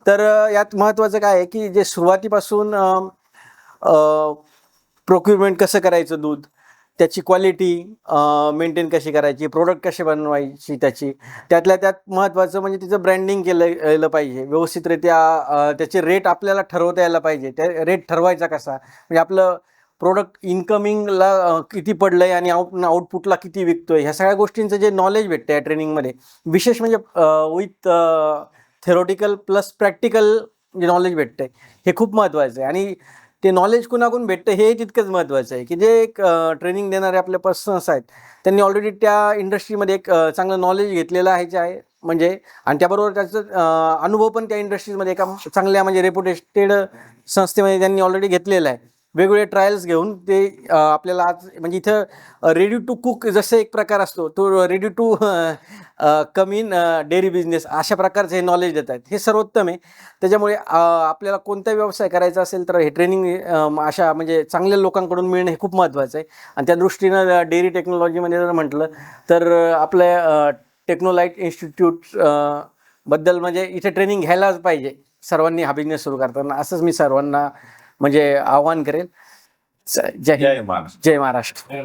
तर यात महत्त्वाचं काय आहे की जे सुरुवातीपासून प्रोक्युरमेंट कसं करायचं दूध, त्याची क्वालिटी मेंटेन कशी करायची, प्रोडक्ट कसे बनवायची, त्यातल्या त्यात महत्त्वाचं म्हणजे तिचं ब्रँडिंग केलं पाहिजे व्यवस्थितरित्या. त्याचे रेट आपल्याला ठरवता यायला पाहिजे. त्या रेट ठरवायचा कसा, म्हणजे आपलं प्रोडक्ट इन्कमिंगला किती पडलं आहे आणि आउटपुटला किती विकतोय, ह्या सगळ्या गोष्टींचं जे नॉलेज भेटतं या ट्रेनिंगमध्ये, विशेष म्हणजे विथ थेरोटिकल प्लस प्रॅक्टिकल जे नॉलेज भेटतं हे खूप महत्त्वाचं आहे. आणि ते नॉलेज कुणाकडून भेटतं हे तितकंच महत्त्वाचं आहे की जे एक ट्रेनिंग देणारे आपले पर्सन्स आहेत त्यांनी ऑलरेडी त्या इंडस्ट्रीमध्ये एक चांगलं नॉलेज घेतलेलं आहे म्हणजे, आणि त्याबरोबर त्याचं अनुभव पण त्या इंडस्ट्रीजमध्ये एका चांगल्या म्हणजे रेप्युटेटेड संस्थेमध्ये त्यांनी ऑलरेडी घेतलेला आहे. वेगवेगळे ट्रायल्स घेऊन ते आपल्याला आज म्हणजे इथं रेडी टू कुक जसं एक प्रकार असतो, तो ready to come in dairy business, अशा प्रकारचे हे नॉलेज देत आहेत. हे सर्वोत्तम आहे. त्याच्यामुळे आपल्याला कोणता व्यवसाय करायचा असेल तर हे ट्रेनिंग अशा म्हणजे चांगल्या लोकांकडून मिळणं हे खूप महत्त्वाचं आहे. आणि त्या दृष्टीनं डेअरी टेक्नॉलॉजीमध्ये जर म्हटलं तर आपल्या टेक्नोलाइट इन्स्टिट्यूट बद्दल म्हणजे इथे ट्रेनिंग घ्यायलाच पाहिजे सर्वांनी हा बिझनेस सुरू करताना, असंच मी सर्वांना म्हणजे आवाहन करेल. जय हिंद, जय महाराष्ट्र.